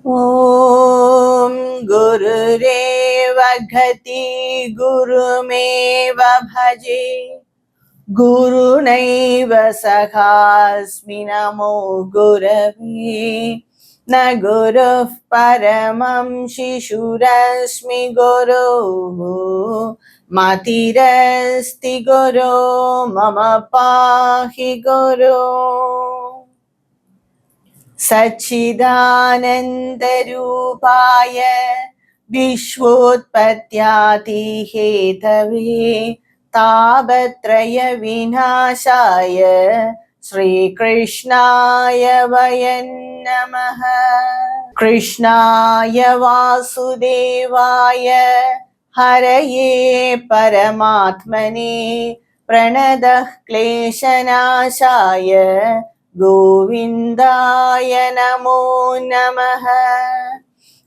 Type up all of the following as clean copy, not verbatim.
ॐ गुरुरेव घति गुरुमेव भजे गुरुनैव सखास्मि नमो गुरवे न गुरुः परमं शिशुरस्मि गुरुः मतिरस्ति गुरो मम पाहि गुरो सच्चिदानन्दरूपाय विश्वोत्पत्त्यादिहेतवे तापत्रयविनाशाय श्रीकृष्णाय वयं नमः। कृष्णाय वासुदेवाय हरये परमात्मने प्रणतः क्लेशनाशाय गोविन्दाय नमो नमः।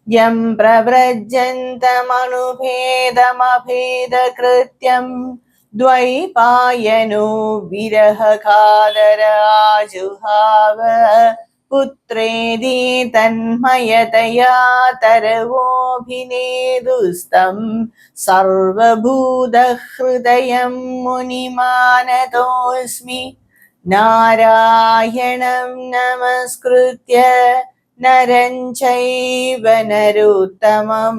यं प्रव्रजन्तमनुभेदमभेदकृत्यं द्वैपायनो विरहकादराजुहाव पुत्रेदि तन्मयतया तरवोऽभिनेदुस्तं सर्वभूतहृदयं मुनिमानतोऽस्मि नारायणं नमस्कृत्य नरं चैव नरोत्तमं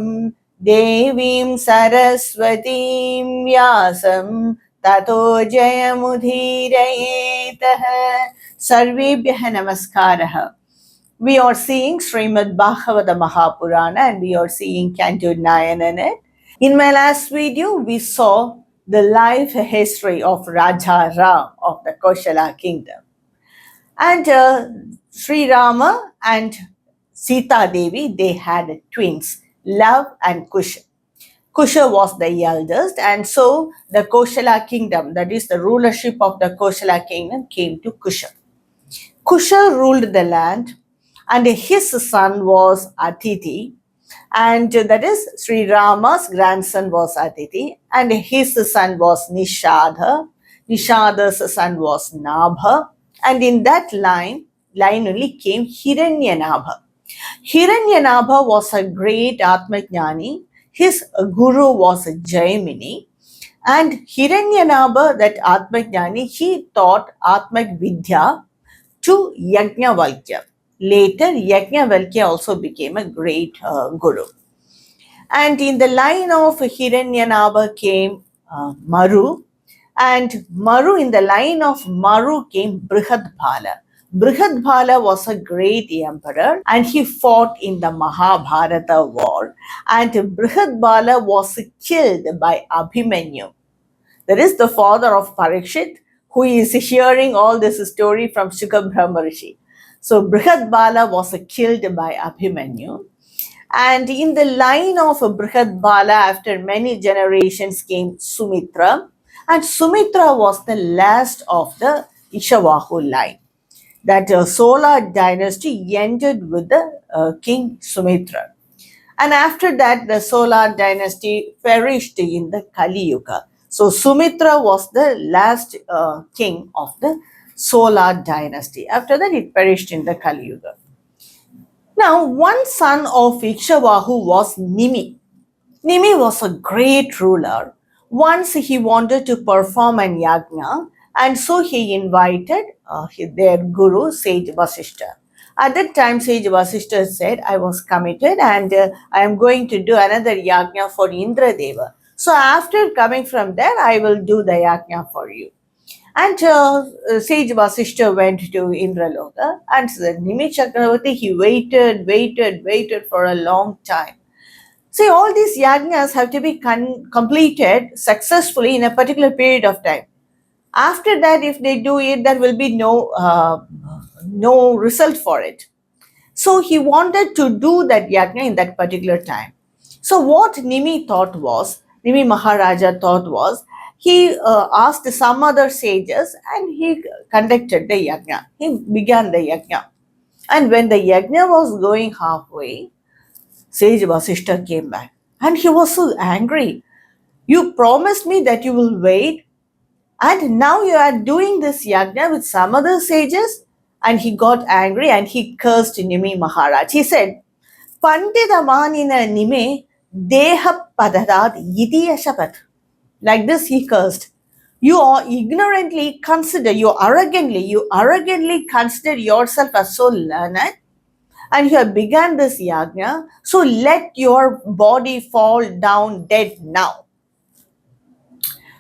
देवीं सरस्वतीं व्यासं ततो जयमुदीरयेतः। सर्वेभ्यः नमस्कारः. We are seeing Srimad Bhagavada Purana and we are seeing Canto 9 in it. In my last video, we saw the life history of Raja Ram of the Koshala kingdom. And Sri Rama and Sita Devi, they had twins, Love and Kusha. Kusha was the eldest, and so the Koshala kingdom, that is the rulership of the Koshala kingdom, came to Kusha. Kusha ruled the land, and his son was Aditi, and that is Sri Rama's grandson was Aditi, and his son was Nishadha. Nishadha's son was Nabha, and in that line only came Hiranyanabha. Hiranyanabha was a great Atmajnani. His guru was Jaimini. And Hiranyanabha, that Atmajnani, he taught Atmak Vidya to Yajnavalkya. Later, Yajnavalkya also became a great guru. And in the line of Hiranyanabha came Maru. And Maru, in the line of Maru came Brihadbhala. Brihadbhala was a great emperor and he fought in the Mahabharata war. And Brihadbhala was killed by Abhimanyu. That is the father of Parikshit, who is hearing all this story from Shukha Brahmarishi. So Brihadbhala was killed by Abhimanyu. And in the line of Brihadbhala, after many generations came Sumitra. And Sumitra was the last of the Ishavahu line. That Solar dynasty ended with the King Sumitra. And after that, the Solar dynasty perished in the Kali Yuga. So Sumitra was the last king of the Solar dynasty. After that, it perished in the Kali Yuga. Now, one son of Ikshavahu was Nimi. Nimi was a great ruler. Once he wanted to perform an yajna, and so he invited their guru, Sage Vasishta. At that time, Sage Vasishta said, I was committed and I am going to do another yajna for Indra Deva. So after coming from there, I will do the yajna for you. And Sage Vasishta went to Indraloka, and Nimi Chakravarti, he waited for a long time. See, all these yajnas have to be completed successfully in a particular period of time. After that, if they do it, there will be no result for it. So he wanted to do that yajna in that particular time. So what Nimi Maharaja thought was, he asked some other sages and he conducted the yajna. He began the yajna. And when the yajna was going halfway, Sage Vasishta came back and he was so angry. You promised me that you will wait, and now you are doing this yajna with some other sages. And he got angry and he cursed Nimi Maharaj. He said, Pandidamanina nime deha padadat iti ashapat. Like this he cursed. You arrogantly consider yourself as so learned, and you have begun this yajna, so let your body fall down dead now.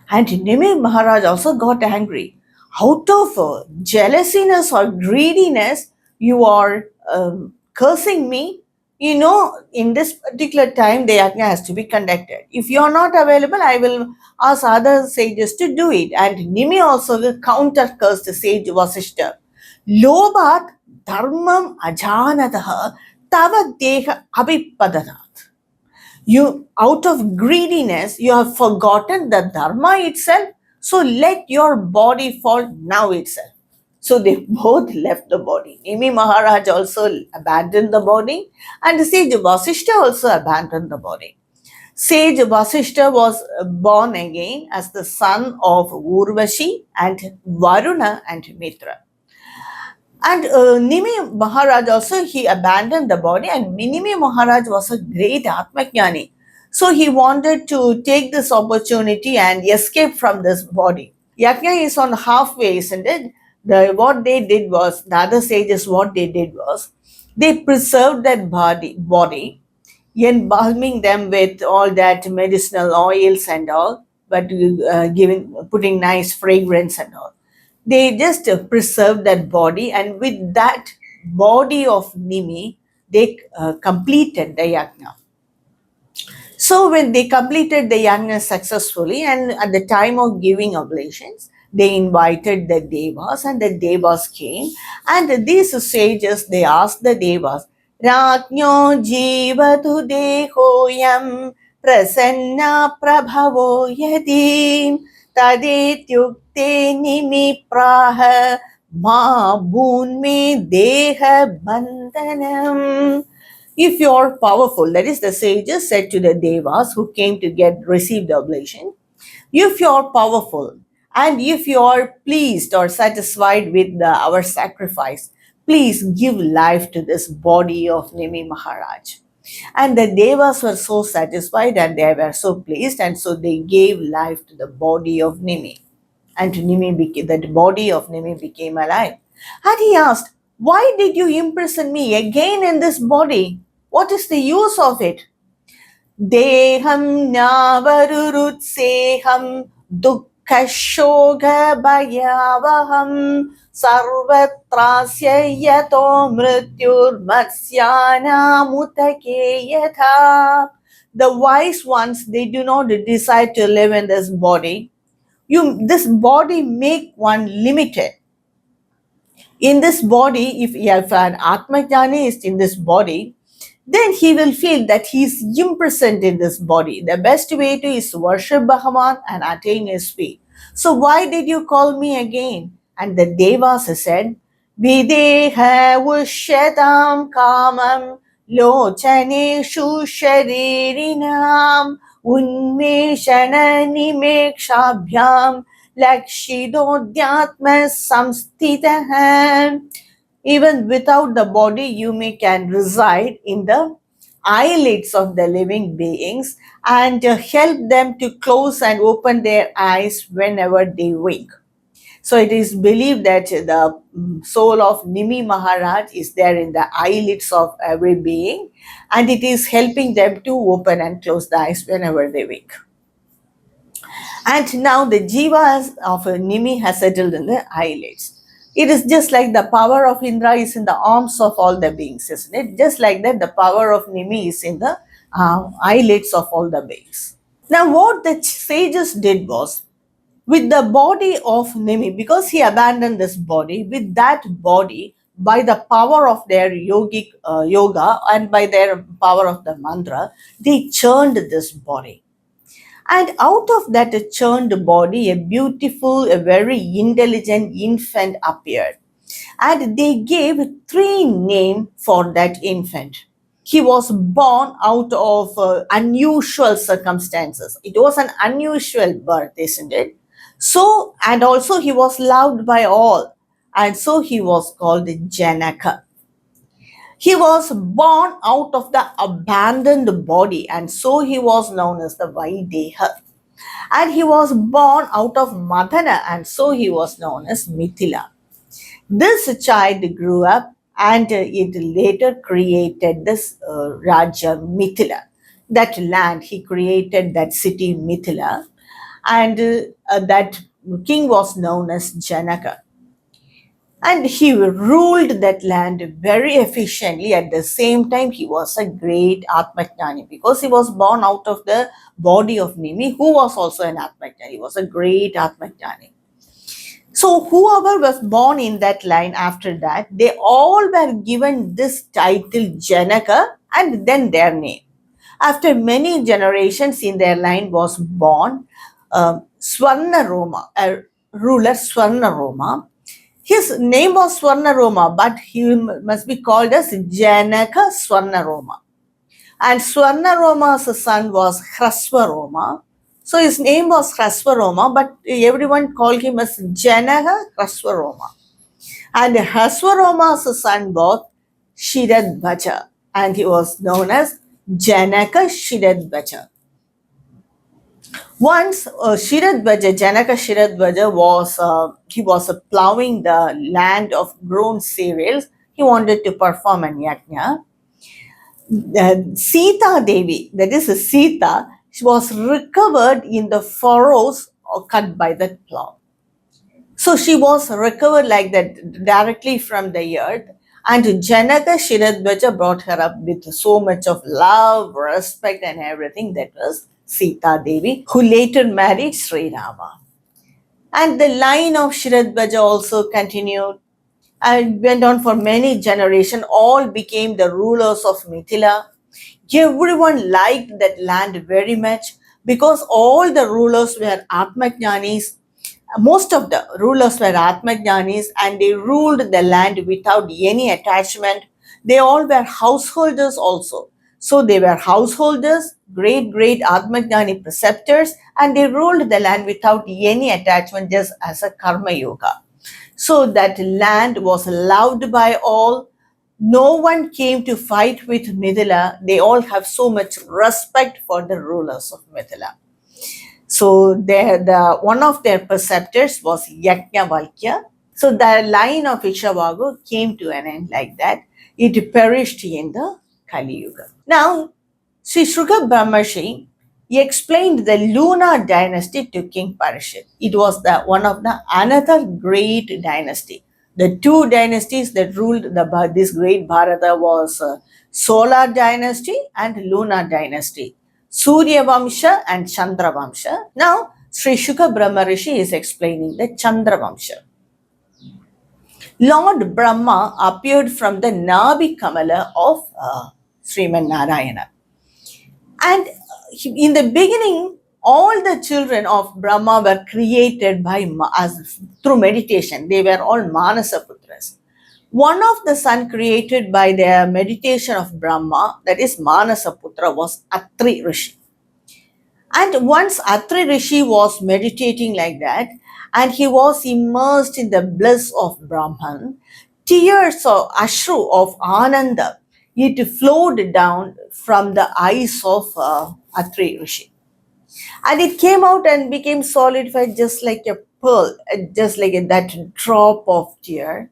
And Nimi Maharaj also got angry. Out of jealousiness or greediness, you are cursing me. In this particular time, the yajna has to be conducted. If you are not available, I will ask other sages to do it. And Nimi also counter cursed the sage Vasishta. Lobat dharmam ajanataha tava deha abhipadanat. You, out of greediness, you have forgotten the dharma itself, so let your body fall now itself. So they both left the body. Nimi Maharaj also abandoned the body, and Sage Vasishta also abandoned the body. Sage Vasishta was born again as the son of Urvashi and Varuna and Mitra. And Nimi Maharaj also, he abandoned the body, and Nimi Maharaj was a great Atmajnani. So he wanted to take this opportunity and escape from this body. Yajna is on halfway, isn't it? The other sages, what they did was, they preserved that body, embalming them with all that medicinal oils and all, but putting nice fragrance and all. They just preserved that body, and with that body of Nimi, they completed the yajna. So when they completed the yajna successfully, and at the time of giving oblations, they invited the devas, and the devas came, and these sages, they asked the devas, Rajño jivatu dehoyam prasanna prabhavo yadim tadetyukte nimi praha ma bhunme deha bandhanam. If you are powerful, that is, the sages said to the devas who came to receive the oblation, if you are powerful and if you are pleased or satisfied with our sacrifice, please give life to this body of Nimi Maharaj. And the devas were so satisfied and they were so pleased, and so they gave life to the body of Nimi. And that body of Nimi became alive. And he asked, why did you imprison me again in this body? What is the use of it? Deham navarurutseham dukkashoga bhayavaham sarvatrasya yato mrityur matsyana mutake yatha. The wise ones, they do not decide to live in this body. This body make one limited. In this body, if an Atmajnani is in this body, then he will feel that he is imprisoned in this body. The best way to is worship Bhagavan and attain his feet. So why did you call me again? And the Devas said, Videha Vushatam Kamam Lochaneshu Sharirinam Unmeshana Nimekshabhyam Lakshidodhyatma Samstitaham. Even without the body, you can reside in the eyelids of the living beings and help them to close and open their eyes whenever they wake. So it is believed that the soul of Nimi Maharaj is there in the eyelids of every being, and it is helping them to open and close the eyes whenever they wake. And now the jiva of Nimi has settled in the eyelids. It is just like the power of Indra is in the arms of all the beings, isn't it? Just like that, the power of Nimi is in the eyelids of all the beings. Now, what the sages did was, with the body of Nimi, because he abandoned this body, with that body, by the power of their yogic yoga and by their power of the mantra, they churned this body. And out of that churned body, a beautiful, a very intelligent infant appeared. And they gave 3 names for that infant. He was born out of unusual circumstances. It was an unusual birth, isn't it? So, and also he was loved by all. And so he was called Janaka. He was born out of the abandoned body, and so he was known as the Vaideha. And he was born out of Madana, and so he was known as Mithila. This child grew up and it later created this Raja Mithila. That land, he created that city Mithila, and that king was known as Janaka. And he ruled that land very efficiently. At the same time, he was a great Atmajnani because he was born out of the body of Nimi, who was also an Atmajnani. He was a great Atmajnani. So whoever was born in that line after that, they all were given this title Janaka and then their name. After many generations in their line was born Swarnaroma, a ruler Swarnaroma. His name was Swarnaroma, but he must be called as Janaka Swarnaroma. And Swarnaroma's son was Hrasvaroma. So his name was Hrasvaroma, but everyone called him as Janaka Hrasvaroma. And Hrasvaroma's son was Shiradvaja, and he was known as Janaka Shiradvaja. Once Janaka Shiradvaja was plowing the land of grown cereals. He wanted to perform an yajna. Sita Devi, that is Sita, she was recovered in the furrows cut by that plow. So she was recovered like that directly from the earth. And Janaka Shiradvaja brought her up with so much of love, respect, and everything. That was Sita Devi, who later married Sri Rama. And the line of Shiradvaja also continued and went on for many generations. All became the rulers of Mithila. Everyone liked that land very much because all the rulers were Atmajnanis. Most of the rulers were Atmajnanis and they ruled the land without any attachment. They all were householders also. So they were householders, great Atmajnani preceptors, and they ruled the land without any attachment, just as a karma yoga. So that land was loved by all. No one came to fight with Mithila. They all have so much respect for the rulers of Mithila. So one of their preceptors was Yajnavalkya. So the line of Ishavagu came to an end like that. It perished in the Kali Yuga. Now, Sri Shuka Brahmarshi, he explained the lunar dynasty to King Parishit. It was one of the another great dynasty. The two dynasties that ruled this great Bharata was Solar dynasty and Lunar dynasty. Surya Vamsha and Chandra Vamsha. Now, Sri Shuka Brahmarishi is explaining the Chandra Vamsha. Lord Brahma appeared from the Nabi Kamala of Srimad Narayana. And in the beginning, all the children of Brahma were created through meditation. They were all Manasaputras. One of the son created by the meditation of Brahma, that is Manasaputra, was Atri Rishi. And once Atri Rishi was meditating like that, and he was immersed in the bliss of Brahman, tears of Ashru of Ananda, it flowed down from the eyes of Atri Rishi. And it came out and became solidified just like a pearl, just like that drop of tear.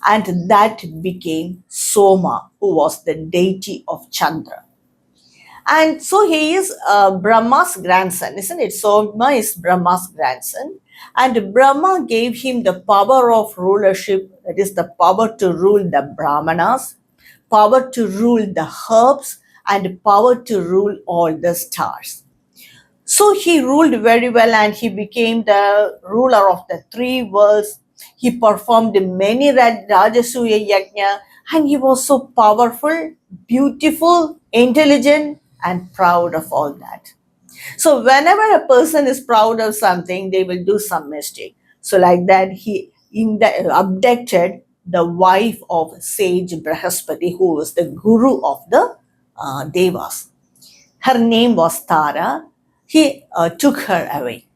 And that became Soma, who was the deity of Chandra. And so he is Brahma's grandson, isn't it? Soma is Brahma's grandson. And Brahma gave him the power of rulership, that is the power to rule the Brahmanas, power to rule the herbs, and power to rule all the stars. So he ruled very well and he became the ruler of the three worlds. He performed many Rajasuya Yajna and he was so powerful, beautiful, intelligent, and proud of all that. So whenever a person is proud of something, they will do some mistake. So like that, he abducted the wife of sage Brahaspati, who was the guru of the Devas. Her name was Tara. He took her away.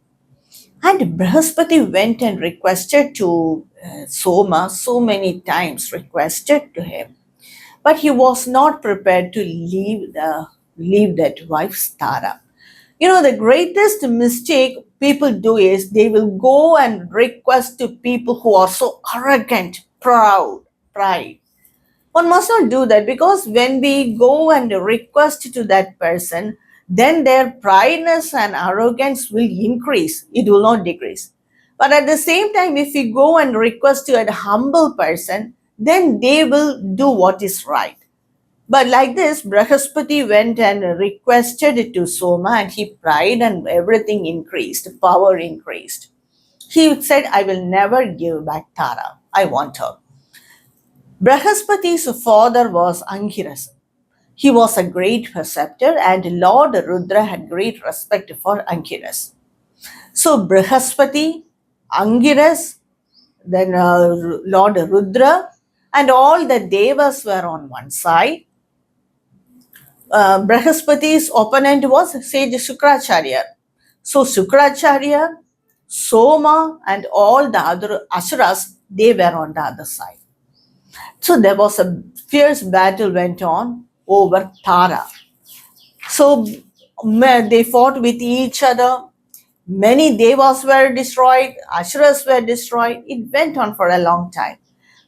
And Brahaspati went and requested to Soma so many times, requested to him. but he was not prepared to leave that wife Tara. The greatest mistake people do is they will go and request to people who are so arrogant, pride. One must not do that, because when we go and request to that person, then their prideness and arrogance will increase, it will not decrease. But at the same time, if we go and request to a humble person, then they will do what is right. But like this, Brahaspati went and requested it to Soma, and he prayed and everything increased, power increased. He said, I will never give back Tara. I want her. Brahaspati's father was Angiras. He was a great preceptor, and Lord Rudra had great respect for Angiras. So Brahaspati, Angiras, then Lord Rudra, and all the devas were on one side. Brahaspati's opponent was sage Shukracharya. So Shukracharya, Soma, and all the other asuras, they were on the other side. So there was a fierce battle went on over Tara. So they fought with each other. Many devas were destroyed, asuras were destroyed. It went on for a long time.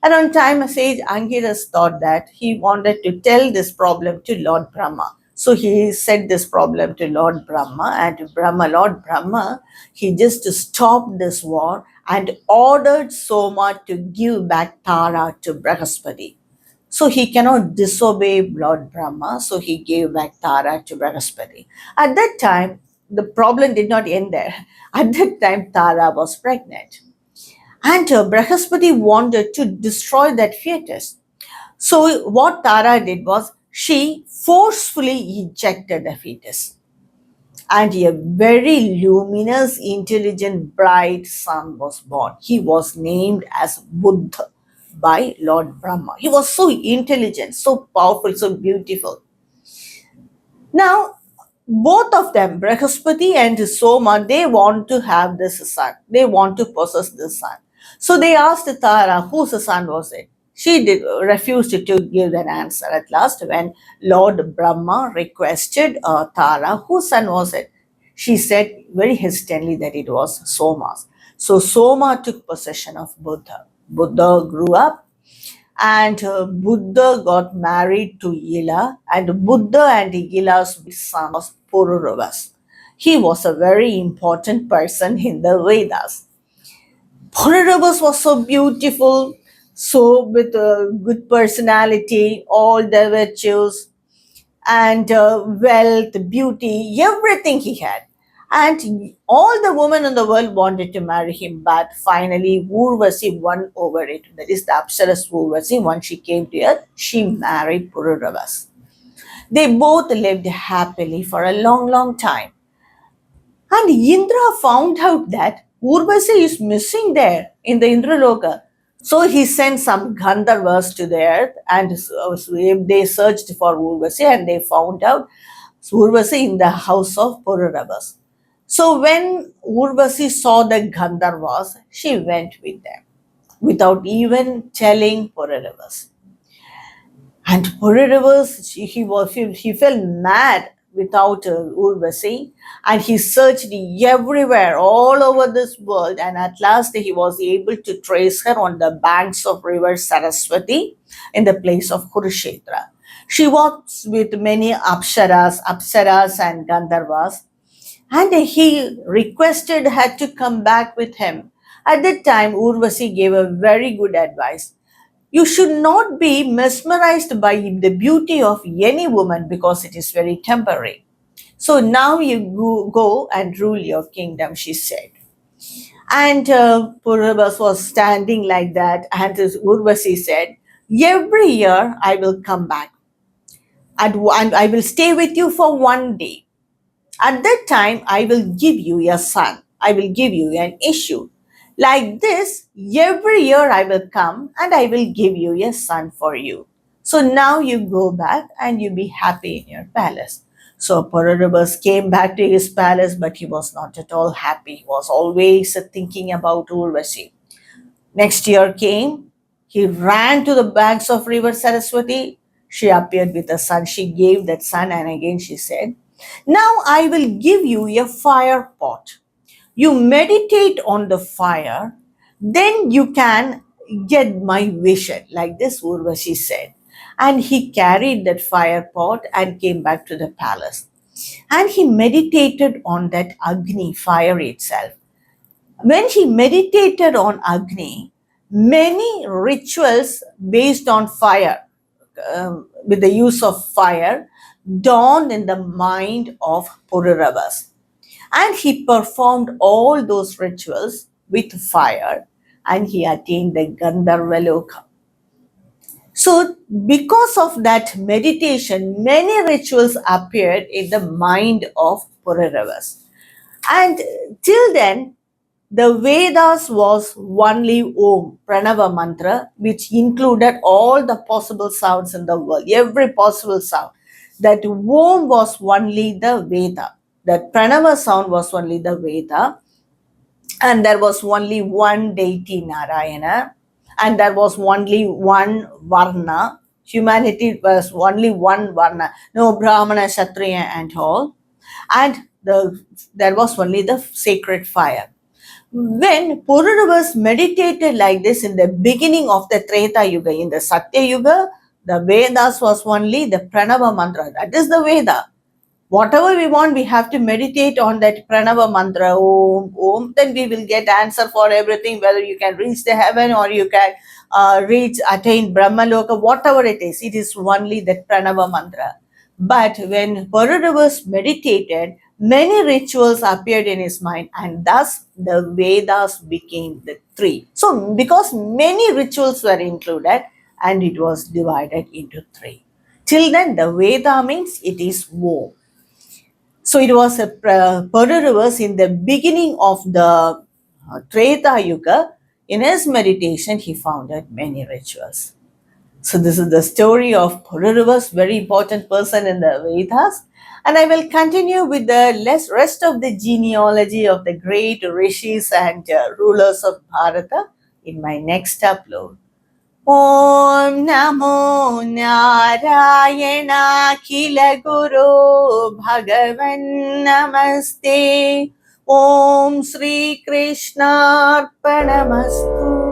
And on time, sage Angiras thought that he wanted to tell this problem to Lord Brahma. So he said this problem to Lord Brahma, and Lord Brahma, he just stopped this war and ordered Soma to give back Tara to Brahaspati. So he cannot disobey Lord Brahma, so he gave back Tara to Brahaspati. At that time, the problem did not end there. At that time, Tara was pregnant. And Brahaspati wanted to destroy that fetus. So what Tara did was, she forcefully ejected the fetus. And a very luminous, intelligent, bright son was born. He was named as Buddha by Lord Brahma. He was so intelligent, so powerful, so beautiful. Now, both of them, Brahaspati and Soma, they want to have this son. They want to possess this son. So they asked Tara, whose son was it? She refused to give an answer. At last, when Lord Brahma requested Tara, whose son was it? She said very hesitantly that it was Soma's. So Soma took possession of Buddha. Buddha grew up, and Buddha got married to Ila, and Buddha and Ila's son was Pururuvas. He was a very important person in the Vedas. Pururuvas was so beautiful, so with a good personality, all the virtues, and wealth, beauty, everything he had. And all the women in the world wanted to marry him, but finally Urvasi won over it. That is the Apsaras Urvasi. Once she came to earth, she married Pururuvas. They both lived happily for a long, long time. And Indra found out that Urvasi is missing there in the Indraloka. So he sent some Gandharvas to the earth, and they searched for Urvasi, and they found out Urvasi in the house of Pururuvas. So when Urvasi saw the Gandharvas, she went with them without even telling Pururuvas. And Pururuvas, he felt mad without Urvasi, and he searched everywhere, all over this world, and at last he was able to trace her on the banks of river Saraswati in the place of Kurukshetra. She was with many apsaras and Gandharvas, and he requested her to come back with him. At that time, Urvasi gave a very good advice. You should not be mesmerized by the beauty of any woman, because it is very temporary. So now you go and rule your kingdom, she said. And Pururuvas was standing like that, and Urvasi said, every year I will come back, and I will stay with you for one day. At that time, I will give you a son. I will give you an issue. Like this, every year I will come and I will give you a son for you. So now you go back and you be happy in your palace. So Pururuvas came back to his palace, but he was not at all happy. He was always thinking about Urvasi. Next year came, he ran to the banks of river Saraswati. she appeared with a sun. She gave that sun, and again she said, "Now I will give you a fire pot. You meditate on the fire, then you can get my vision," like this Urvashi said. And he carried that fire pot and came back to the palace. And he meditated on that Agni fire itself. When he meditated on Agni, many rituals based on fire, with the use of fire, dawned in the mind of Pururuvas. And he performed all those rituals with fire, and he attained the Gandharva Loka. So, because of that meditation, many rituals appeared in the mind of Pururuvas. And till then, the Vedas was only Om, Pranava mantra, which included all the possible sounds in the world, every possible sound. That Om was only the Veda. That Pranava sound was only the Veda. And there was only one deity, Narayana. And there was only one Varna. Humanity was only one Varna. No Brahmana, Kshatriya and all. And there was only the sacred fire. When Pururuvas meditated like this in the beginning of the Treta Yuga, in the Satya Yuga, the Vedas was only the Pranava mantra. That is the Veda. Whatever we want, we have to meditate on that Pranava mantra, Om, Om, then we will get answer for everything, whether you can reach the heaven or you can attain Brahmaloka, whatever it is only that Pranava mantra. But when Pururuvas meditated, many rituals appeared in his mind, and thus the Vedas became the three. So, because many rituals were included, and it was divided into three. Till then, the Veda means it is Om. So it was a Pururuvas in the beginning of the Treta Yuga. In his meditation, he founded many rituals. So this is the story of Pururuvas, very important person in the Vedas. And I will continue with the rest of the genealogy of the great rishis and rulers of Bharata in my next upload. Om Namo Narayana Khila Guru Bhagavan Namaste. Om Sri Krishna Arpanamastu.